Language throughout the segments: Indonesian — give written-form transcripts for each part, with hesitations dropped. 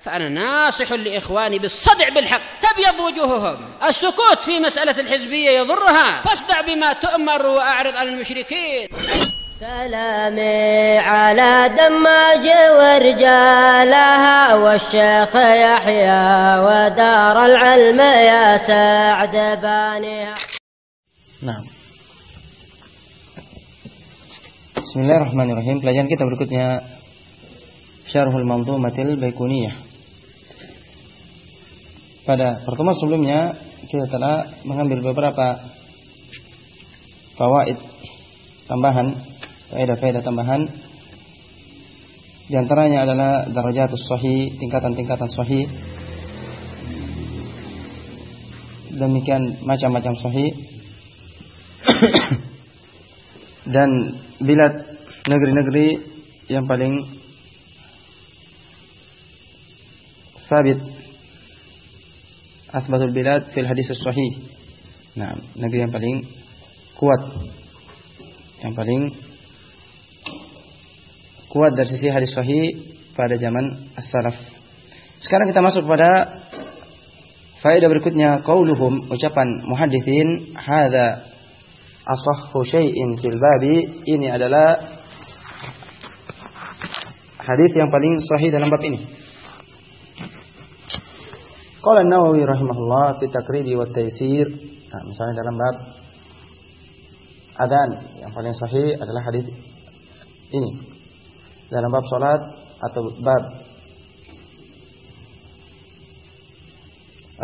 فأنا ناصح لإخواني بالصدع بالحق تبيض وجوههم. السكوت في مسألة الحزبية يضرها، فاصدع بما تؤمر وأعرض عن المشركين. سلامي على دماج ورجالها والشيخ يحيى ودار العلم يا سعد بانيها. Nah. Bismillahirrahmanirrahim. Pelajaran kita berikutnya Syarhul Manzumatil Baiquniyah. Pada pertemuan sebelumnya kita telah mengambil beberapa fawaid tambahan, faedah-faedah tambahan. Di antaranya adalah darajatus sahih, tingkatan-tingkatan sahih. Demikian macam-macam sahih. Dan bilad negeri-negeri yang paling sabit, asbatul bilad fil hadis sahih. Nah, negeri yang paling kuat, yang paling kuat dari sisi hadis sahih pada zaman as-salaf. Sekarang kita masuk pada faedah berikutnya, qauluhum, ucapan muhadditsin, hadza asahhu syai'in fil babi, ini adalah hadis yang paling sahih dalam bab ini. Qala An-Nawawi rahimahullah fi Taqrib wa Taysir. Nah, misalnya dalam bab adzan yang paling sahih adalah hadis ini. Dalam bab salat atau bab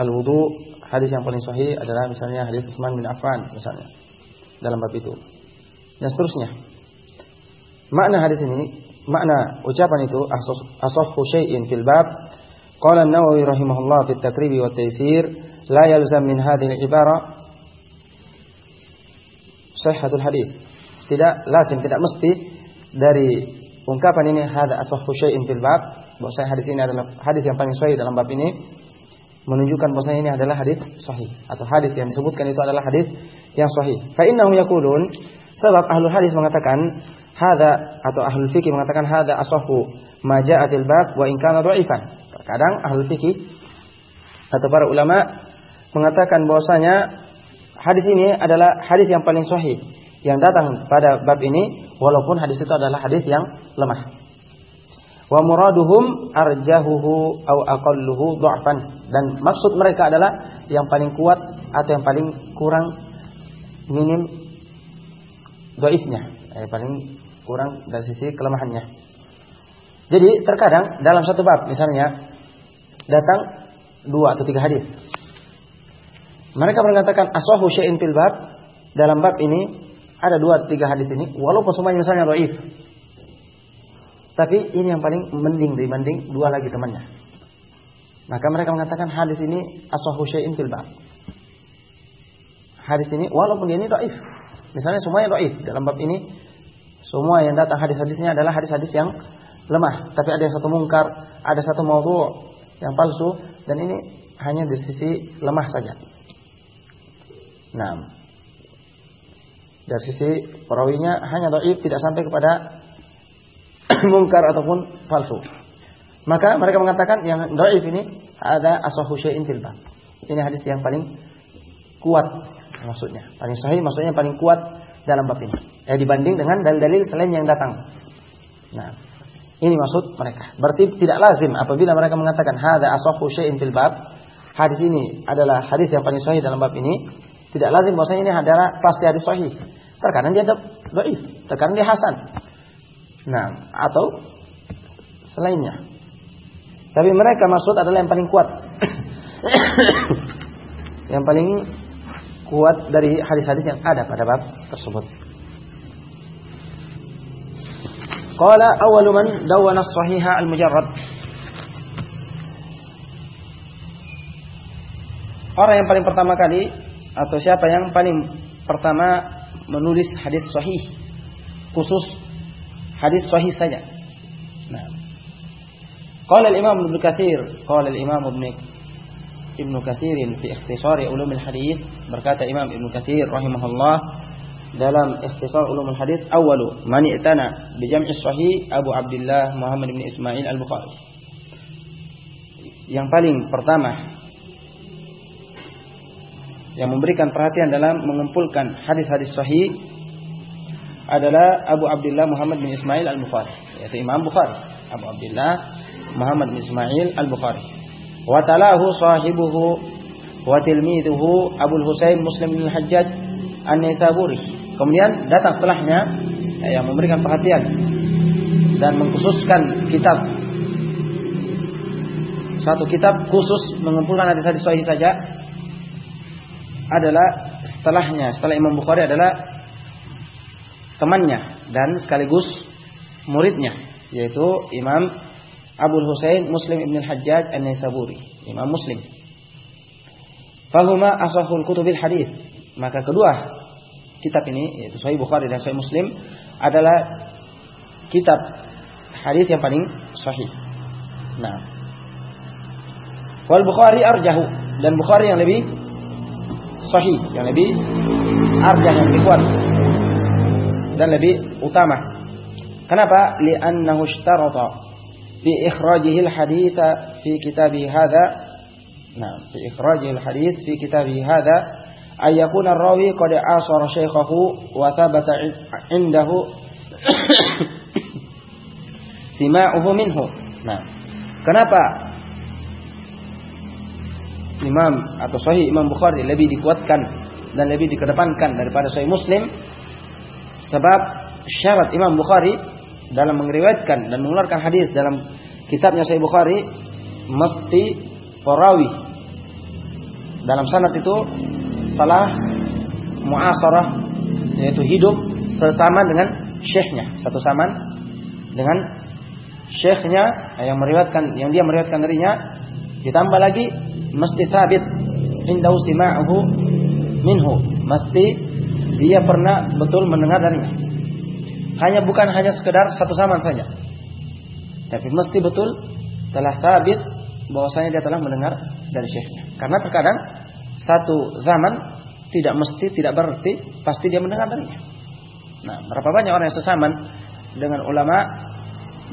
al-wudu, hadis yang paling sahih adalah misalnya hadis Utsman bin Affan misalnya. Dalam bab itu dan seterusnya. Makna hadis ini, makna ucapan itu asahhu syai'in fil bab. Qala An-Nawawi rahimahullah fi Taqrib wa Taysir, la yalzam min hadhihi al-ibara sihhatul hadis. Tidak lazim, tidak mesti dari ungkapan ini hadza asahhu syai'in fil bab, bahwa hadis ini adalah hadis yang paling sahih dalam bab ini, menunjukkan bahwa ini adalah hadis sahih atau hadis yang disebutkan itu adalah hadis yang sahih. Fa innahum yaqulun, sebab ahlul hadis mengatakan hadza, atau ahlul fikih mengatakan hadza asahhu ma jaa fil bab wa in kana dha'ifan. Terkadang ahlul fikih atau para ulama mengatakan bahwasanya hadis ini adalah hadis yang paling sahih yang datang pada bab ini, walaupun hadis itu adalah hadis yang lemah. Wa muraduhum arjahuhu aw aqalluhu dha'fan, dan maksud mereka adalah yang paling kuat atau yang paling kurang minim dhaifnya, paling kurang dari sisi kelemahannya. Jadi terkadang dalam satu bab misalnya datang 2 atau 3 hadis. Mereka mengatakan asahhu syai'in fil bab, dalam bab ini ada 2 3 hadis ini walaupun semuanya misalnya dhaif. Tapi ini yang paling mending dibanding 2 lagi temannya. Maka mereka mengatakan hadis ini asahhu syai'in fil bab. Hadis ini walaupun ini dhaif. Misalnya semuanya dhaif dalam bab ini, semua yang datang hadis-hadisnya adalah hadis-hadis yang lemah, tapi ada yang satu mungkar, ada satu maudhu' yang palsu, dan ini hanya di sisi lemah saja. Nah, dari sisi perawinya hanya dhaif, tidak sampai kepada mungkar ataupun palsu. Maka mereka mengatakan yang dhaif ini ada asahhu syai'in fil bab. Ini hadis yang paling kuat maksudnya. Paling sahih maksudnya paling kuat dalam bab ini. Dibanding dengan dalil-dalil selain yang datang. Nah, ini maksud mereka. Berarti tidak lazim apabila mereka mengatakan hadza asahhu syai'in fil bab, hadis ini adalah hadis yang paling sahih dalam bab ini, tidak lazim bahwasanya ini adalah pasti hadis sahih. Terkadang dia dhaif, terkadang dia hasan. Nah, atau selainnya. Tapi mereka maksud adalah yang paling kuat. Yang paling kuat dari hadis-hadis yang ada pada bab tersebut. Qala awwalu man dawwana as-sahiha al-mujarrad. Orang yang paling pertama kali, atau siapa yang paling pertama menulis hadis sahih, khusus hadis sahih saja. Nah, qala al-Imam Ibnu Katsir, qala al-Imam Ibnu Katsir fi ikhtisar ulumul hadis, berkata Imam Ibnu Katsir rahimahullah dalam ikhtisar ulumul hadis, awwalu man i'tana bi jam'i sahih Abu Abdullah Muhammad bin Ismail al-Bukhari. yang paling pertama yang memberikan perhatian dalam mengumpulkan hadis-hadis sahih adalah Abu Abdullah Muhammad bin Ismail Al-Bukhari, yaitu Imam Bukhari, Abu Abdullah Muhammad bin Ismail Al-Bukhari. Wa talahu sahibuhu wa tilmiduhu Abu Husain Muslim bin Al-Hajjaj An-Naisaburi. Kemudian datang setelahnya yang memberikan perhatian dan mengkhususkan satu kitab khusus mengumpulkan hadis-hadis sahih saja adalah setelah Imam Bukhari adalah temannya dan sekaligus muridnya, yaitu Imam Abu Husain Muslim ibn al-Hajjaj An-Naisaburi, Imam Muslim. Fahuma asahul kutubil hadis. Maka kedua kitab ini, yaitu Sahih Bukhari dan Sahih Muslim, adalah kitab hadis yang paling sahih. Nah, wal Bukhari arjahu, dan Bukhari yang lebih sahih, yang lebih arjah, yang lebih kuat dan lebih utama. Kenapa? Li'annahu ishtarata fi ikhrajihil haditha fi kitabihi hadha. Nah, fi ikhrajihil hadits fi kitabihi hadha ay yakuna ar-rawi qad asara shaykhahu wa thabata 'indahu sima'uhu minhu. Nah, kenapa Imam atau Sahih Imam Bukhari lebih dikuatkan dan lebih dikedepankan daripada Sahih Muslim? Sebab syarat Imam Bukhari dalam meriwayatkan dan mengeluarkan hadis dalam kitabnya Sahih Bukhari mesti perawi dalam sanad itu telah muasarah, yaitu hidup sesama dengan syekhnya, satu zaman dengan syekhnya yang dia meriwayatkan darinya, ditambah lagi mesti sabit indahu sima'uhu minhu, mesti dia pernah betul mendengar darinya. Bukan hanya sekedar satu zaman saja, tapi mesti betul telah sabit bahwasanya dia telah mendengar dari syekhnya. Karena terkadang satu zaman tidak berarti pasti dia mendengar darinya. Nah, berapa banyak orang yang sesaman dengan ulama,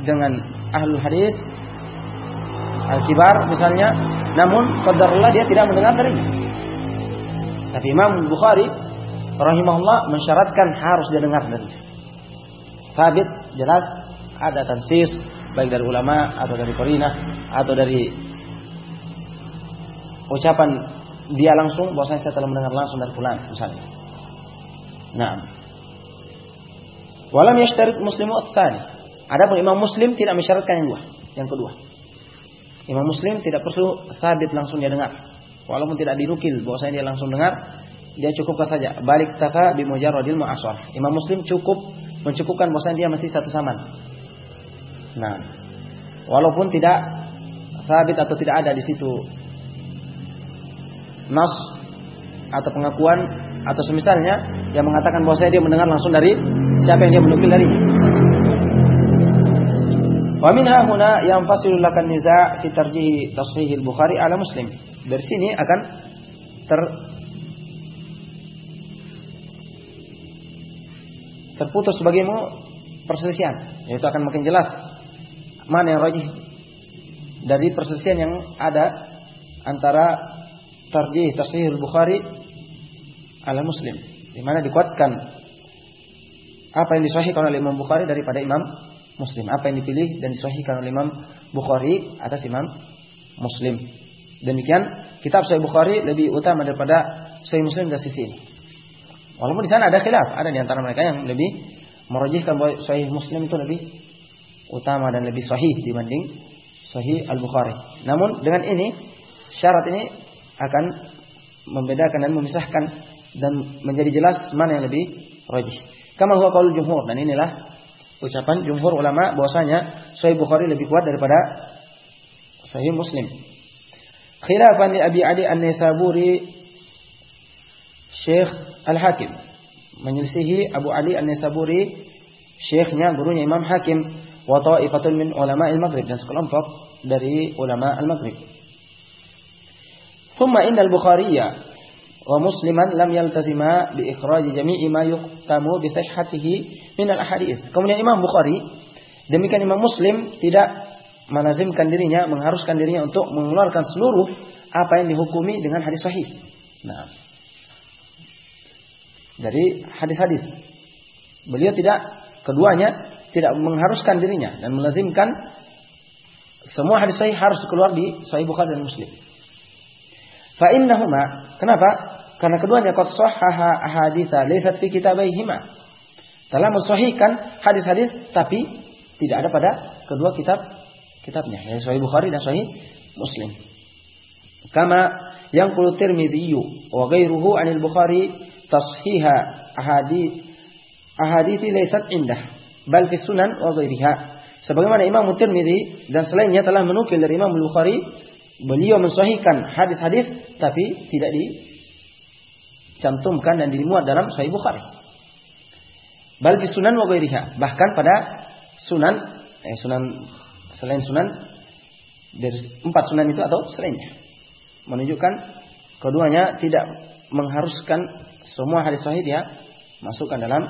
dengan ahlul hadis al-kibar misalnya, namun qadarullah dia tidak mendengar darinya. Tapi Imam Bukhari rahimahullah mensyaratkan harus dia dengar darinya. Sabit, jelas, ada tansis baik dari ulama atau dari qarinah atau dari ucapan dia langsung bahwasanya saya telah mendengar langsung dari fulan misalnya. Nah, walam yashtarit muslimu ats-tsani. Adapun Imam Muslim tidak mensyaratkan yang kedua. Imam Muslim tidak perlu sabit langsung dia dengar, walaupun tidak dinukil bahwasanya dia langsung dengar, dia cukupkan saja balik tafa bi mujarradil mu'ashar. Imam Muslim mencukupkan bahwasanya dia masih satu zaman. Nah, walaupun tidak sabit atau tidak ada di situ nas atau pengakuan atau semisalnya yang mengatakan bahwasanya dia mendengar langsung dari siapa yang dia menukil darinya. Wa minha huna yanfasilu lakan niza' fi tarjih tashih al-Bukhari ala Muslim. Dari sini akan terputus bagimu perselisihan, yaitu akan makin jelas mana yang rajih dari perselisihan yang ada antara tarjih tashih al-Bukhari ala Muslim, di mana dikuatkan apa yang disahihkan oleh Imam Bukhari daripada Imam Muslim, apa yang dipilih dan disahihkan oleh Imam Bukhari atas Imam Muslim. Demikian kitab Sahih Bukhari lebih utama daripada Sahih Muslim dari sisi ini. Walaupun di sana ada khilaf, ada di antara mereka yang lebih merajihkan bahwa Sahih Muslim itu lebih utama dan lebih sahih dibanding Sahih Al-Bukhari. Namun dengan ini syarat ini akan membedakan dan memisahkan dan menjadi jelas mana yang lebih rajih. Kama huwa qaul jumhur, dan inilah ucapan jumhur ulama bahwasanya Sahih Bukhari lebih kuat daripada Sahih Muslim. Khilafan li Abi Ali An-Naisaburi Syekh Al-Hakim, menyelisihi Abu Ali An-Naisaburi syekhnya, gurunya Imam Hakim, wa ta'ifatun min ulama al-Maghrib, dan sekelompok dari ulama al-Maghrib. Thumma innal Bukhariya wa Musliman lam yaltazima bi ikhraj jami'i ma yuqtamu bi sihhatihi min al-ahadits. Kemudian Imam Bukhari, demikian Imam Muslim tidak melazimkan dirinya, mengharuskan dirinya untuk mengeluarkan seluruh apa yang dihukumi dengan hadis sahih. Nah, dari hadis-hadis. Beliau keduanya tidak mengharuskan dirinya dan melazimkan semua hadis sahih harus keluar di Sahih Bukhari dan Muslim. Fa innahuma, kenapa? Karena keduanya qad sahhaha ahaditsa laysat fi kitabaihima. Telah mensahihkan hadis-hadis tapi tidak ada pada kedua kitabnya, yaitu Sahih Bukhari dan Sahih Muslim. Kama yanqulu Tirmidzi wa ghairuhu 'anil Bukhari tashiha ahadithi laysat indah bal fi sunan wa ghairiha. Sebagaimana Imam Tirmidzi dan selainnya telah menukil dari Imam Bukhari, beliau mensahihkan hadis-hadis tapi tidak dicantumkan dan dimuat dalam Sahih Bukhari. Bal fi sunan wa ghairiha, bahkan pada sunan selain sunan dari 4 sunan itu atau selainnya, menunjukkan keduanya tidak mengharuskan semua hadis sahih dia masukkan dalam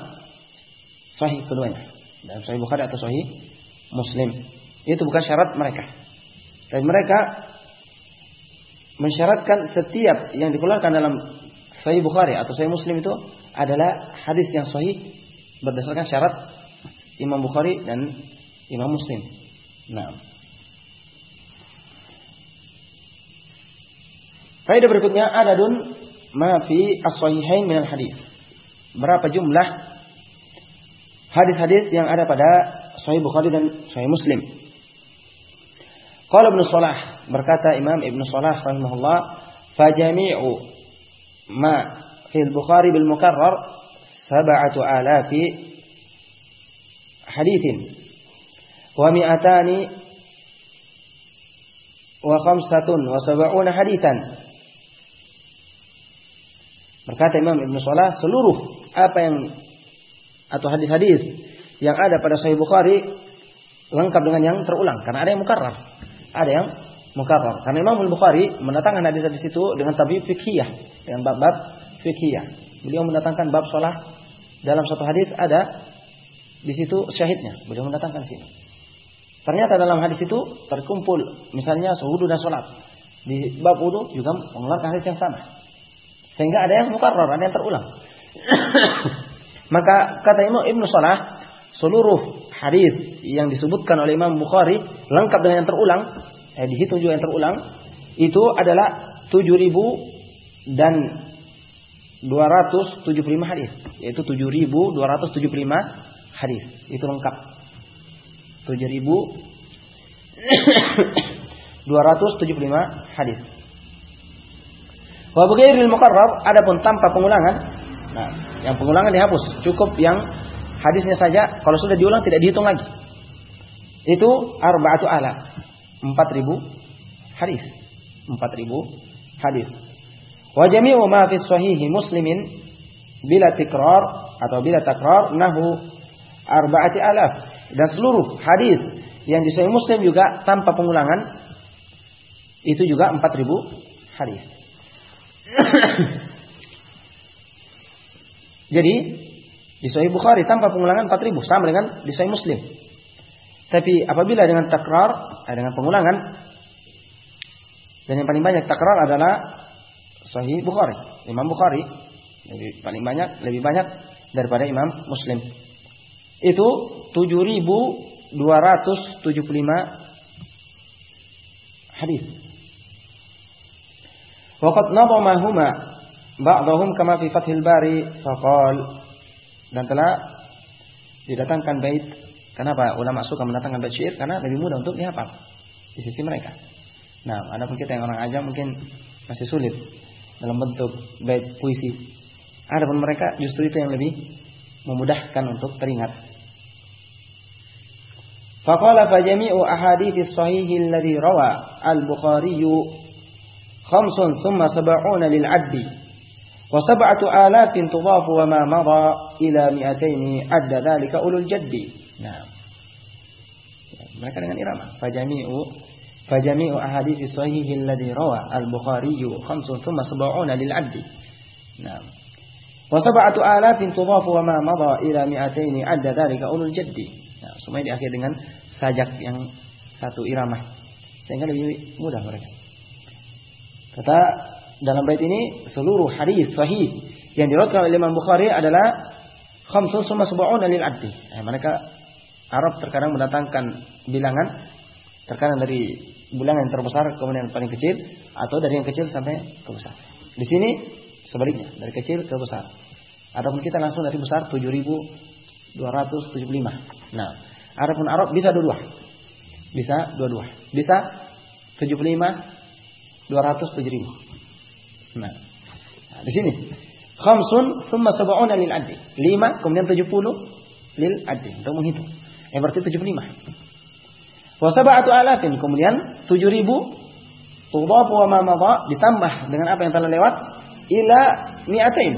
sahih keduanya, dalam Sahih Bukhari atau Sahih Muslim. Itu bukan syarat mereka. Dan mereka mensyaratkan setiap yang dikeluarkan dalam Sahih Bukhari atau Sahih Muslim itu adalah hadis yang sahih berdasarkan syarat Imam Bukhari dan Imam Muslim. Nah, faedah berikutnya adadun ma fi as-sahihain min al-hadis. Berapa jumlah hadis-hadis yang ada pada Sahih Bukhari dan Sahih Muslim? Qala Ibnu Shalah, berkata Imam Ibnu Shalah rahimahullah, fa jami'u ma fi al-Bukhari bil mukarrar 7,000 haditsin wa 275 haditsan. Berkata Imam Ibnu Shalah, seluruh apa yang atau hadis-hadis yang ada pada Sahih Bukhari lengkap dengan yang terulang, karena ada yang mukarrar, ada yang mukarrar. Karena Imam Bukhari mendatangkan hadis-hadis itu dengan tabib fiqhiyah, dengan bab-bab fiqhiyah. Beliau mendatangkan bab shalah dalam satu hadis, ada di situ syahidnya, beliau mendatangkan sini. Ternyata dalam hadis itu terkumpul misalnya wudu dan salat. Di bab wudu juga mengeluarkan hadis yang sama. Sehingga ada yang mukarrar, ada yang terulang. Maka kata Imam Ibnu Shalah, seluruh hadis yang disebutkan oleh Imam Bukhari lengkap dengan yang terulang, dihitung juga yang terulang, itu adalah 7.275 hadis, yaitu 7.275 hadis. Itu lengkap. 7.275 hadis. Wa bighairil mukarrar, adapun tanpa pengulangan. Nah, yang pengulangan dihapus, cukup yang hadisnya saja, kalau sudah diulang tidak dihitung lagi. Itu 4,000 hadis. 4,000 hadis. Wa jami'u ma fi sahih Muslimin bila tikrar atau bila takrar nahu 4,000. Dan seluruh hadis yang di Sahih Muslim juga tanpa pengulangan itu juga 4,000 hadis. Jadi di Sahih Bukhari tanpa pengulangan 4,000, sama dengan di Sahih Muslim. Tapi apabila dengan takrar, dengan pengulangan, dan yang paling banyak takrar adalah Sahih Bukhari, Imam Bukhari lebih banyak daripada Imam Muslim. Itu 7.275 hadis. Waqad nadhamahuma ba'dhum kama fi Fathil Bari faqal, dan telah didatangkan bait. Kenapa ulama suka mendatangkan bait syair? Karena lebih mudah untuk dihafal di sisi mereka. Nah, adapun kita yang orang ajam mungkin masih sulit dalam bentuk bait puisi. Adapun mereka justru itu yang lebih memudahkan untuk teringat. Faqala fa jami'u ahadits sahih alladhi rawa al-Bukhari 5 thumma 70 lil 'addi wa 7,000 tudafu wa ma madha ila 200 adda dhalika ulul jaddi. Nah, mereka dengan irama. Fa jami'u ahadits sahih alladhi rawa al-Bukhari 5 thumma 70 lil 'addi. Nah, wa 7,000 tudafu wa ma madha ila 200 adda dhalika ulul jaddi. Nah, semuanya diakhiri dengan sajak yang satu irama, sehingga lebih mudah mereka. Kata dalam bait ini seluruh hadis sahih yang diriwayatkan oleh Imam Bukhari adalah khamsun summa sab'una lil addi. Mereka Arab terkadang mendatangkan bilangan terkadang dari bilangan yang terbesar kemudian yang paling kecil, atau dari yang kecil sampai ke besar. Di sini sebaliknya, dari kecil ke besar. Adapun kita langsung dari besar 7.275. Nah, adapun Arab bisa dua-dua. Bisa 75 207.000. Nah, di sini khamsun thumma sab'una lil addi. 5 kemudian 70 lil addi untuk menghitung. Berarti 75. Wa sab'atu alafin kemudian 7.000 tudhafu wa ma madha ditambah dengan apa yang telah lewat ila mi'atain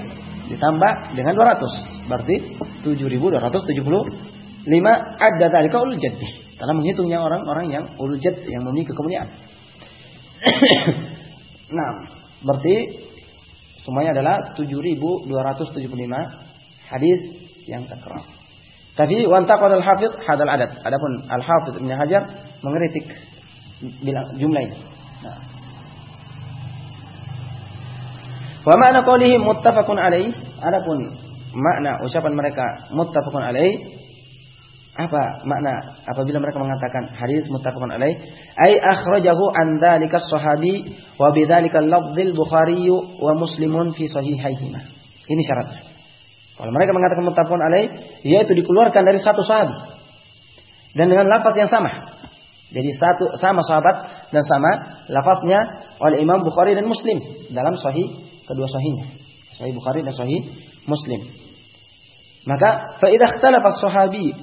ditambah dengan 200. Berarti 7.275 adda dzalika ulul jaddi. Telah menghitungnya orang-orang yang ulul jadd yang memiliki kemuliaan. Nah, berarti semuanya adalah 7.275 hadis yang terkerap. Tapi wantaqad al-Hafidz hadal adad. Adapun al-Hafidz Ibnu Hajar mengkritik jumlah ini. Nah. Wa ma'na qawlihi muttafaqun alaih. Adapun makna ucapan mereka muttafaqun alaih, apa makna apabila mereka mengatakan hadis muttafaqun alaih? Ai akhrajahu an dzalika as-sahabi wa bidzalika al-lafdz Bukhari wa Muslimun fi sahihaihima. Ini syaratnya. Kalau mereka mengatakan muttafaqun alaih, yaitu dikeluarkan dari satu sahabat dan dengan lafaz yang sama. Jadi sama sahabat dan sama lafaznya oleh Imam Bukhari dan Muslim dalam sahih kedua sahihnya. Sahih Bukhari dan sahih Muslim. Maka fa idza ikhtalafa as-sahabi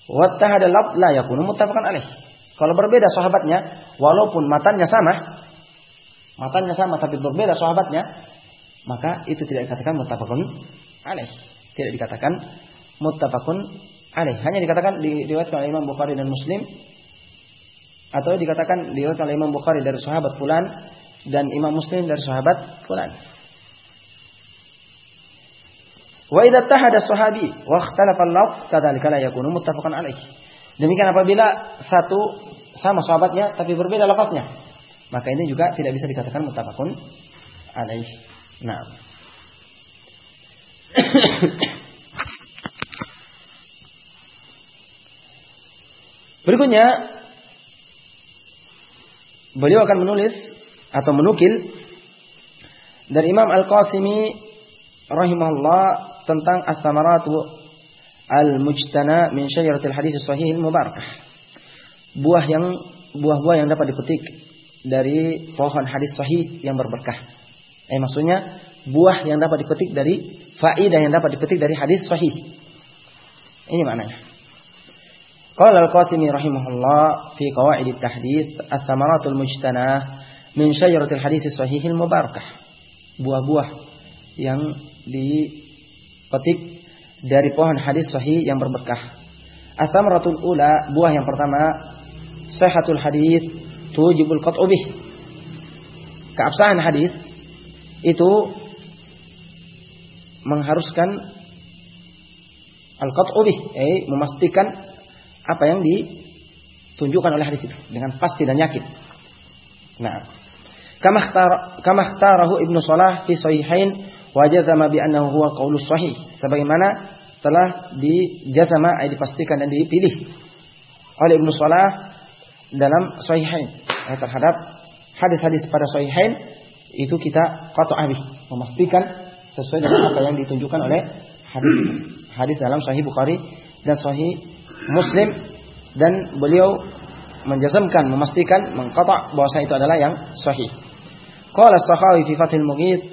wattahada al-lafz la yakunu muttafaqan alaih. Kalau berbeda sahabatnya walaupun matannya sama tapi berbeda sahabatnya, maka itu tidak dikatakan muttafaqun alaih. Tidak dikatakan muttafaqun alaih. Hanya dikatakan diriwayatkan oleh Imam Bukhari dan Muslim, atau dikatakan diriwayatkan oleh Imam Bukhari dari sahabat fulan dan Imam Muslim dari sahabat fulan. Wa idza tahada sahabi wa ikhtalafa al-lafz kadzalika la yakunu muttafaqan alaih. Demikian apabila satu sama sahabatnya tapi berbeda lafaznya, maka ini juga tidak bisa dikatakan muttafaqun alaih. Nah. Berikutnya beliau akan menulis atau menukil dari Imam Al-Qasimi rahimahullah tentang as-samaratu al-mujtana min syajaratil hadis sahih al-mubarakah. Buah-buah yang dapat dipetik dari pohon hadis sahih yang berberkah. Maksudnya buah yang dapat dipetik dari faedah yang dapat dipetik dari hadis sahih. Ini maknanya. Qala Al-Qasimi rahimahullah fi qawaid at-tahdits as-samaratul mujtanah min syajaratil hadis sahih al-mubarakah. Buah-buah yang dipetik dari pohon hadis sahih yang berberkah. As-samaratul ula, buah yang pertama, sihhatul hadis tujibul qat'u bih. Keabsahan hadis itu mengharuskan al-qat'u bih, memastikan apa yang ditunjukkan oleh hadis itu dengan pasti dan yakin. Nah, kama ikhtarahu Ibnu Shalah fi sahihain wa jazama bi annahu huwa qaulus sahih, sebagaimana telah dijazama dipastikan dan dipilih oleh Ibnu Shalah dalam sahihain terhadap hadis-hadis pada sahihain itu kita qat'ah bih, memastikan sesuai dengan apa yang ditunjukkan oleh hadis dalam sahih Bukhari dan sahih Muslim, dan beliau menjazamkan, memastikan, mengqata' bahwa itu adalah yang sahih. Qala as-Sakhawi fi Fathul Mughith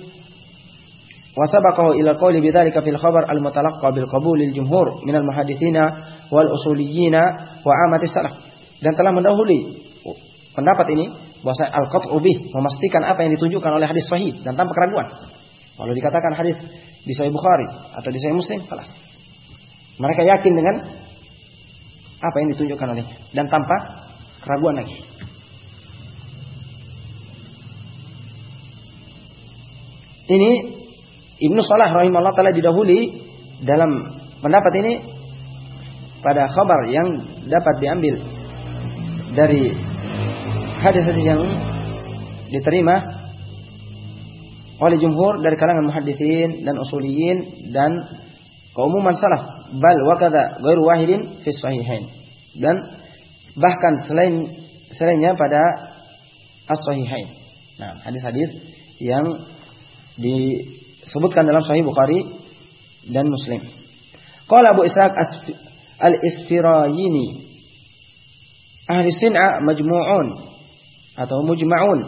wa sabaqahu ila qawli bidzalika fil khabar al-mutalaqqa bil qabulil jumhur min al-muhadditsina wal usuliyyina wa amati salaf. Dan telah mendahului pendapat ini bahwa al-qat'u bih, memastikan apa yang ditunjukkan oleh hadis sahih dan tanpa keraguan. Kalau dikatakan hadis di Sahih Bukhari atau di Sahih Muslim, kelas. Mereka yakin dengan apa yang ditunjukkan olehnya dan tanpa keraguan lagi. Ini Ibnu Shalah rahimahullah taala didahului dalam pendapat ini pada khabar yang dapat diambil dari hadis-hadis yang diterima oleh jumhur dari kalangan muhadditsin dan usuliyin dan keumuman salaf, bal wa kadza ghairu wahidin fi sahihain, dan bahkan selainnya pada as-sahihain. Nah, hadis-hadis yang disebutkan dalam Sahih Bukhari dan Muslim. Qala Abu Ishaq al-Isfirayini, ahli Sin'a majmu'un atau mujma'un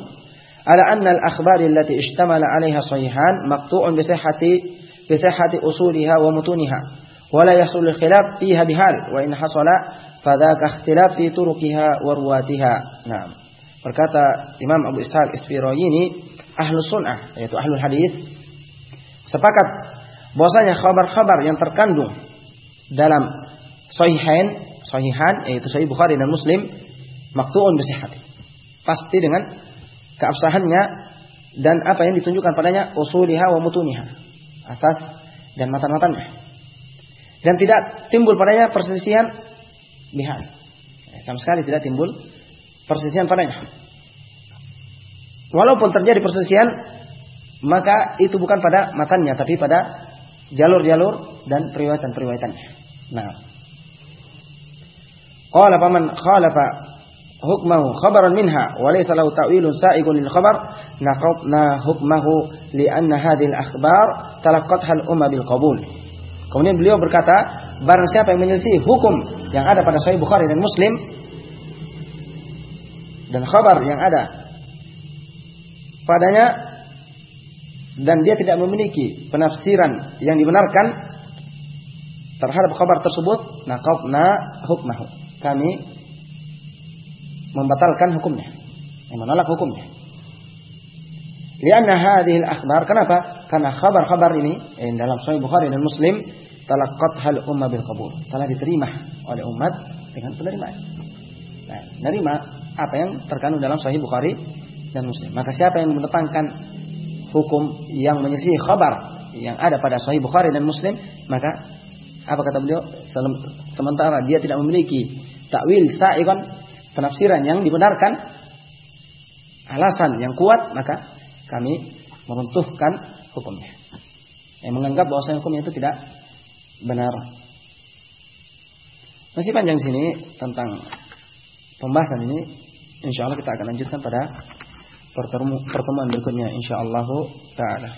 ala anna al-akhbar allati ishtamala 'alayha sahihan maqtu'un bi sihhati usuliha wa mutuniha wa la yahsul al-khilaf fiha bihal wa in hasala fadzaka ikhtilaf fi turuqiha wa ruwatiha. Nah, berkata Imam Abu Ishaq Isfirayini, ahlu sunnah yaitu ahlul hadis sepakat bahwasanya khabar-khabar yang terkandung dalam sahihan yaitu Sahih Bukhari dan Muslim maqtu'un bi sihhati, pasti dengan keabsahannya dan apa yang ditunjukkan padanya, usuliha wa mutuniha, asas dan matan-matannya, dan tidak timbul padanya perselisihan bihal, sama sekali tidak timbul perselisihan padanya. Walaupun terjadi perselisihan, maka itu bukan pada matannya, tapi pada jalur-jalur dan periwayatan-periwayatannya. Nah, qala faman khalafa hukmahu khabaran minha wa laysa lahu ta'wilun sa'igun lil khabar naqadna hukmahu li anna hadhihi al akhbar talaqqatha al umma bil qabul. Kemudian beliau berkata, barang siapa yang menyelisih hukum yang ada pada Sahih Bukhari dan Muslim dan khabar yang ada padanya, dan dia tidak memiliki penafsiran yang dibenarkan terhadap khabar tersebut, naqadna hukmahu, kami membatalkan hukumnya, menolak hukumnya. Lianna hadhil akhbar, kenapa? Karena khabar-khabar ini dalam Sahih Bukhari dan Muslim talaqqathal umma bil qabul, telah diterima oleh umat dengan penerimaan. Nah, menerima apa yang terkandung dalam Sahih Bukhari dan Muslim. Maka siapa yang menetapkan hukum yang menyelisih khabar yang ada pada Sahih Bukhari dan Muslim, maka apa kata beliau? Sementara dia tidak memiliki takwil sa'iqan, penafsiran yang dibenarkan, alasan yang kuat, maka kami meruntuhkan hukumnya. Yang menganggap bahwa hukumnya itu tidak benar. Masih panjang sini tentang pembahasan ini. Insyaallah kita akan lanjutkan pada pertemuan berikutnya insyaallah taala.